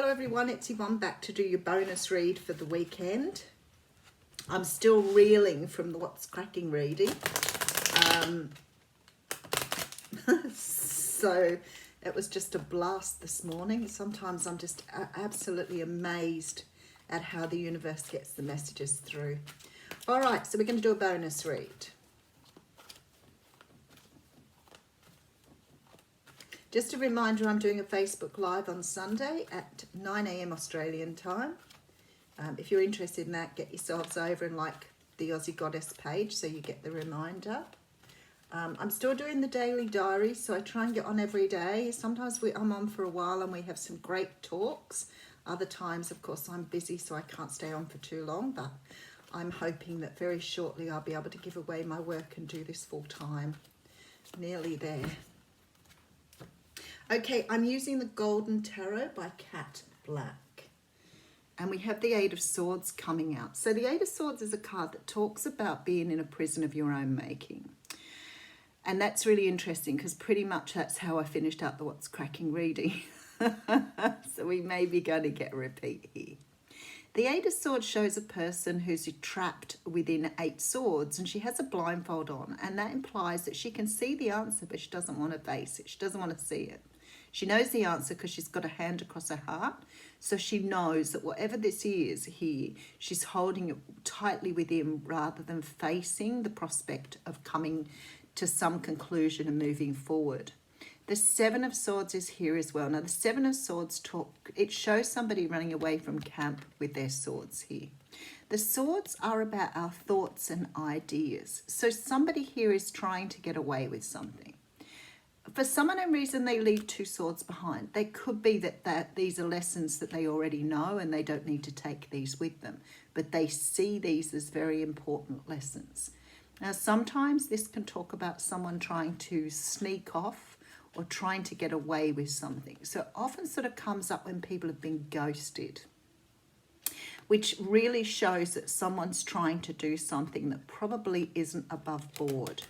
Hello everyone, it's Yvonne back to do your bonus read for the weekend. I'm still reeling from the What's Cracking reading. So it was just a blast this morning. Sometimes I'm just absolutely amazed at how the universe gets the messages through. All right, so we're going to do a bonus read. Just a reminder, I'm doing a Facebook Live on Sunday at 9 AM Australian time. If you're interested in that, get yourselves over and like the Aussie Goddess page so you get the reminder. I'm still doing the daily diary, so I try and get on every day. Sometimes I'm on for a while and we have some great talks. Other times, of course, I'm busy, so I can't stay on for too long, but I'm hoping that very shortly I'll be able to give away my work and do this full time. Nearly there. Okay, I'm using the Golden Tarot by Kat Black. And we have the Eight of Swords coming out. So the Eight of Swords is a card that talks about being in a prison of your own making. And that's really interesting because pretty much that's how I finished out the What's Cracking reading. So we may be going to get a repeat here. The Eight of Swords shows a person who's trapped within 8 swords, and she has a blindfold on, and that implies that she can see the answer, but she doesn't want to face it. She doesn't want to see it. She knows the answer because she's got a hand across her heart, so she knows that whatever this is here, she's holding it tightly within rather than facing the prospect of coming to some conclusion and moving forward. The Seven of Swords is here as well. Now, the Seven of Swords it shows somebody running away from camp with their swords here. The swords are about our thoughts and ideas. So somebody here is trying to get away with something. For some unknown reason, they leave 2 swords behind. They could be that these are lessons that they already know and they don't need to take these with them. But they see these as very important lessons. Now, sometimes this can talk about someone trying to sneak off or trying to get away with something. So it often sort of comes up when people have been ghosted, which really shows that someone's trying to do something that probably isn't above board.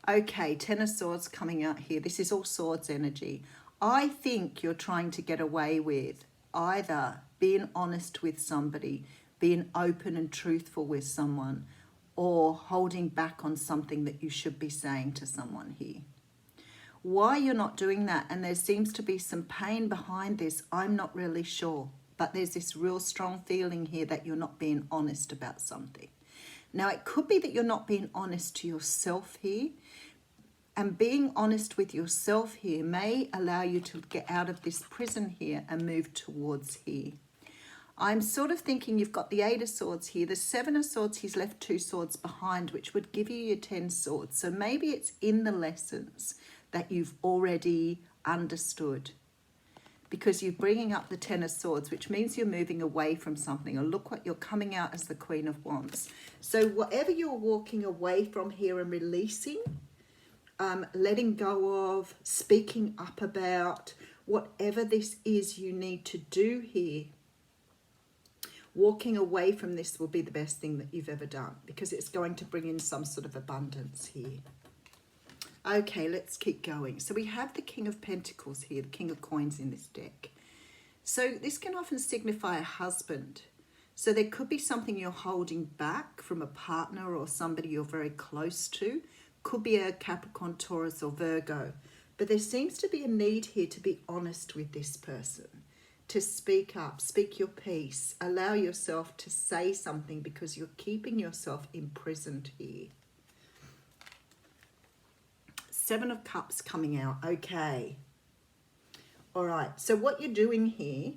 Okay, Ten of Swords coming out here. This is all swords energy. I think you're trying to get away with either being honest with somebody, being open and truthful with someone, or holding back on something that you should be saying to someone here. Why you're not doing that, and there seems to be some pain behind this, I'm not really sure. But there's this real strong feeling here that you're not being honest about something. Now, it could be that you're not being honest to yourself here, and being honest with yourself here may allow you to get out of this prison here and move towards here. I'm sort of thinking you've got the Eight of Swords here. The Seven of Swords, he's left 2 swords behind, which would give you your 10 swords. So maybe it's in the lessons that you've already understood, because you're bringing up the 10 of Swords, which means you're moving away from something. Or look what you're coming out as the Queen of Wands. So whatever you're walking away from here and releasing, letting go of, speaking up about, whatever this is you need to do here, walking away from this will be the best thing that you've ever done, because it's going to bring in some sort of abundance here. Okay, let's keep going. So we have the King of Pentacles here, the King of Coins in this deck. So this can often signify a husband. So there could be something you're holding back from a partner or somebody you're very close to. Could be a Capricorn, Taurus or Virgo. But there seems to be a need here to be honest with this person, to speak up, speak your piece, allow yourself to say something, because you're keeping yourself imprisoned here. Seven of Cups coming out. Okay. All right. So what you're doing here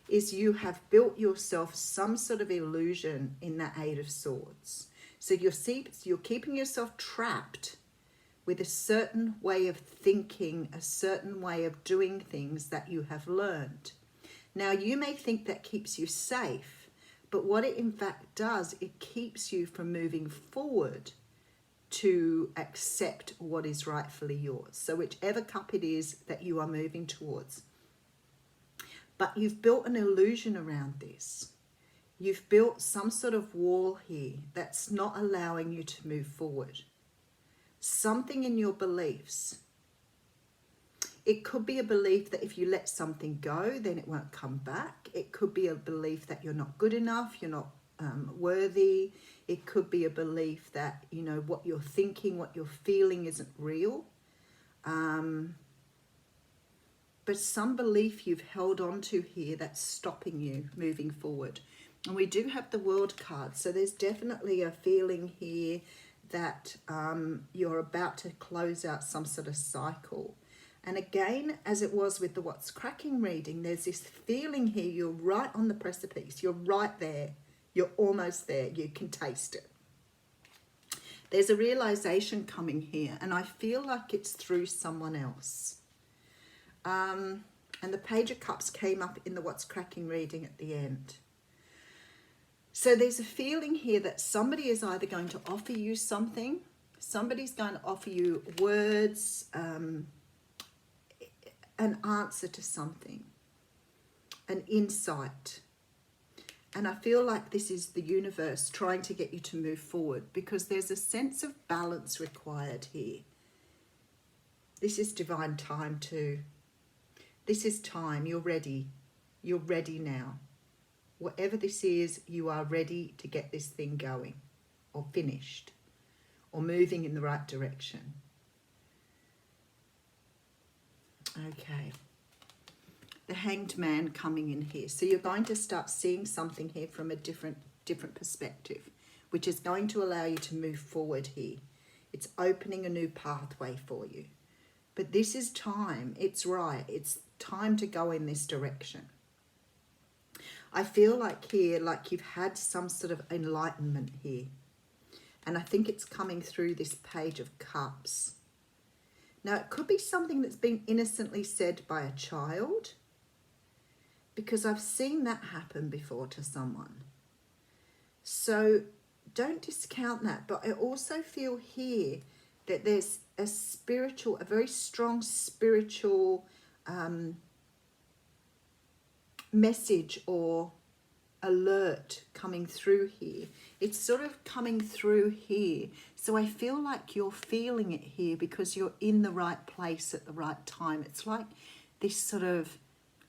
is you have built yourself some sort of illusion in that Eight of Swords. So you're keeping yourself trapped with a certain way of thinking, a certain way of doing things that you have learned. Now, you may think that keeps you safe, but what it in fact does, it keeps you from moving forward to accept what is rightfully yours. So whichever cup it is that you are moving towards. But you've built an illusion around this. You've built some sort of wall here that's not allowing you to move forward. Something in your beliefs. It could be a belief that if you let something go, then it won't come back. It could be a belief that you're not good enough, you're not worthy. It could be a belief that, you know, what you're thinking, what you're feeling isn't real. But some belief you've held on to here that's stopping you moving forward. And we do have the World card, so there's definitely a feeling here that you're about to close out some sort of cycle. And again, as it was with the What's Cracking reading, there's this feeling here, you're right on the precipice, you're right there, you're almost there, you can taste it. There's a realization coming here, and I feel like it's through someone else. And the Page of Cups came up in the What's Cracking reading at the end. So there's a feeling here that somebody is either going to offer you something, somebody's going to offer you words, an answer to something, an insight. And I feel like this is the universe trying to get you to move forward, because there's a sense of balance required here. This is divine time too. This is time. You're ready. You're ready now. Whatever this is, you are ready to get this thing going, or finished, or moving in the right direction. Okay. The Hanged Man coming in here. So you're going to start seeing something here from a different perspective, which is going to allow you to move forward here. It's opening a new pathway for you. But this is time. It's right. It's time to go in this direction. I feel like here, like you've had some sort of enlightenment here. And I think it's coming through this Page of Cups. Now, it could be something that's been innocently said by a child, because I've seen that happen before to someone. So don't discount that. But I also feel here that there's a very strong spiritual message or alert coming through here. It's sort of coming through here. So I feel like you're feeling it here because you're in the right place at the right time. It's like this sort of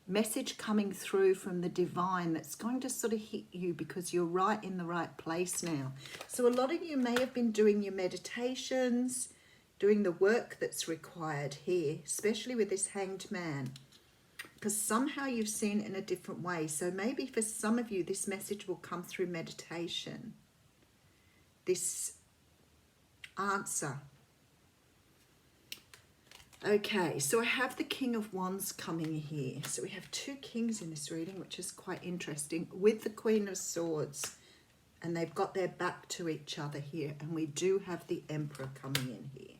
message coming through from the divine that's going to sort of hit you because you're right in the right place now. So a lot of you may have been doing your meditations, doing the work that's required here, especially with this Hanged Man, because somehow you've seen it in a different way. So maybe for some of you, this message will come through meditation, this answer. Okay, so I have the King of Wands coming here. So we have two kings in this reading, which is quite interesting, with the Queen of Swords. And they've got their back to each other here. And we do have the Emperor coming in here.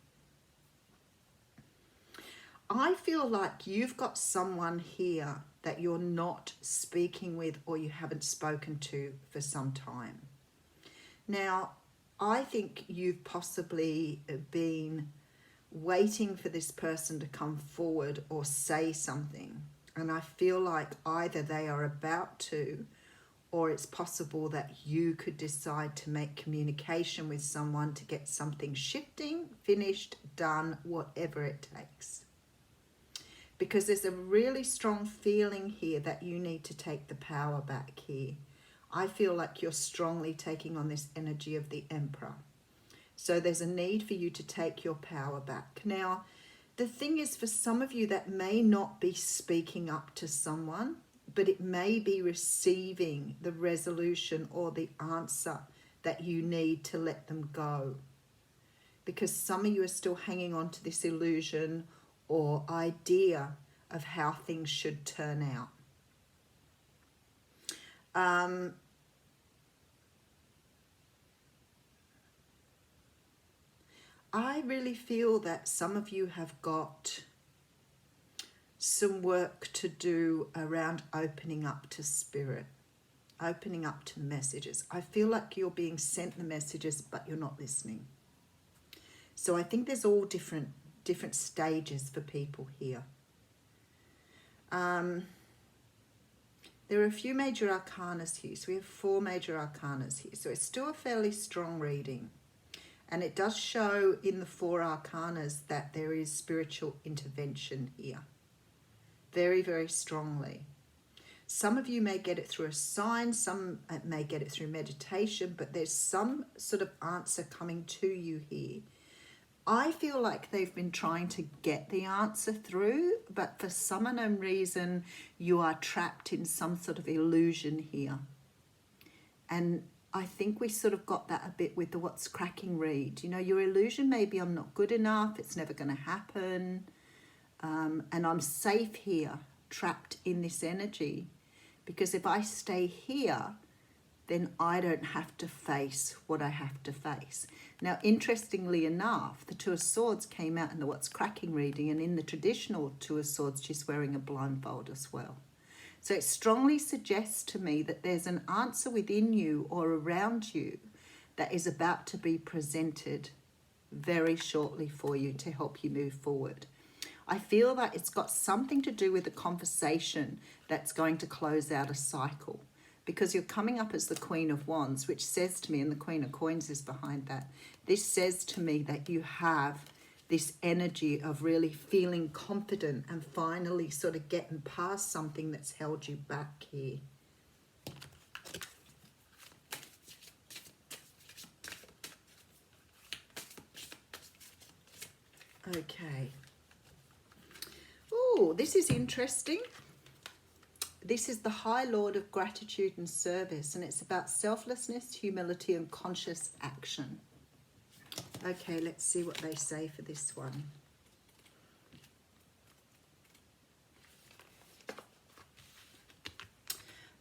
I feel like you've got someone here that you're not speaking with or you haven't spoken to for some time. Now, I think you've possibly been waiting for this person to come forward or say something. And I feel like either they are about to, or it's possible that you could decide to make communication with someone to get something shifting, finished, done, whatever it takes. Because there's a really strong feeling here that you need to take the power back here. I feel like you're strongly taking on this energy of the Emperor. So there's a need for you to take your power back. Now, the thing is, for some of you, that may not be speaking up to someone, but it may be receiving the resolution or the answer that you need to let them go. Because some of you are still hanging on to this illusion or idea of how things should turn out. I really feel that some of you have got some work to do around opening up to spirit, opening up to the messages. I feel like you're being sent the messages, but you're not listening. So I think there's all different stages for people here. There are a few major arcanas here. So we have 4 major arcanas here. So it's still a fairly strong reading. And it does show in the 4 arcanas that there is spiritual intervention here. Very, very strongly. Some of you may get it through a sign, some may get it through meditation, but there's some sort of answer coming to you here. I feel like they've been trying to get the answer through, but for some unknown reason, you are trapped in some sort of illusion here. And I think we sort of got that a bit with the what's cracking read. You know, your illusion may be I'm not good enough, it's never going to happen, and I'm safe here, trapped in this energy. Because if I stay here, then I don't have to face what I have to face. Now, interestingly enough, the 2 of Swords came out in the what's cracking reading, and in the traditional 2 of Swords, she's wearing a blindfold as well. So it strongly suggests to me that there's an answer within you or around you that is about to be presented very shortly for you to help you move forward. I feel that it's got something to do with a conversation that's going to close out a cycle, because you're coming up as the Queen of Wands, which says to me, and the Queen of Coins is behind that, this says to me that you have this energy of really feeling confident and finally sort of getting past something that's held you back here. Okay. Oh, this is interesting. This is the High Lord of Gratitude and Service, and it's about selflessness, humility, and conscious action. Okay, let's see what they say for this one.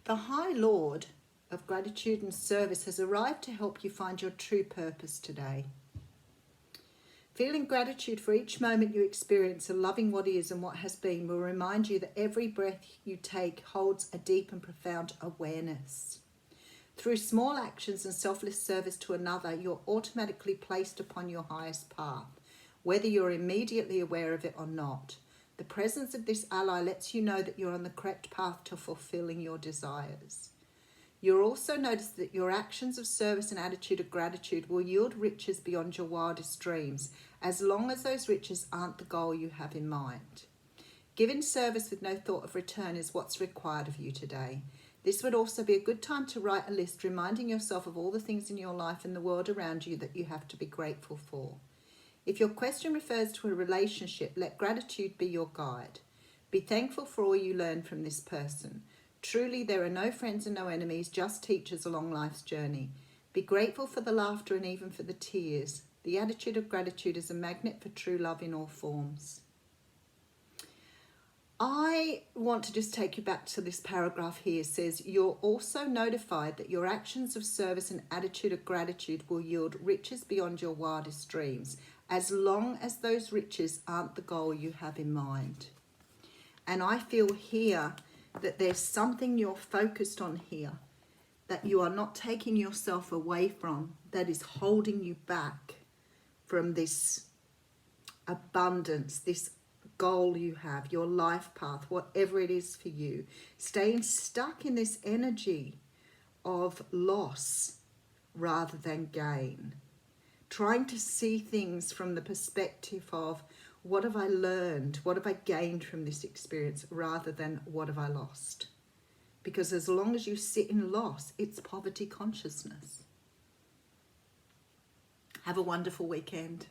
The High Lord of Gratitude and Service has arrived to help you find your true purpose today. Feeling gratitude for each moment you experience and loving what is and what has been will remind you that every breath you take holds a deep and profound awareness. Through small actions and selfless service to another, you're automatically placed upon your highest path, whether you're immediately aware of it or not. The presence of this ally lets you know that you're on the correct path to fulfilling your desires. You'll also notice that your actions of service and attitude of gratitude will yield riches beyond your wildest dreams, as long as those riches aren't the goal you have in mind. Giving service with no thought of return is what's required of you today. This would also be a good time to write a list reminding yourself of all the things in your life and the world around you that you have to be grateful for. If your question refers to a relationship, let gratitude be your guide. Be thankful for all you learn from this person. Truly, there are no friends and no enemies, just teachers along life's journey. Be grateful for the laughter and even for the tears. The attitude of gratitude is a magnet for true love in all forms. I want to just take you back to this paragraph here. It says, you're also notified that your actions of service and attitude of gratitude will yield riches beyond your wildest dreams, as long as those riches aren't the goal you have in mind. And I feel here that there's something you're focused on here that you are not taking yourself away from, that is holding you back from this abundance, this goal you have, your life path, whatever it is for you. Staying stuck in this energy of loss rather than gain. Trying to see things from the perspective of, what have I learned? What have I gained from this experience rather than what have I lost? Because as long as you sit in loss, it's poverty consciousness. Have a wonderful weekend.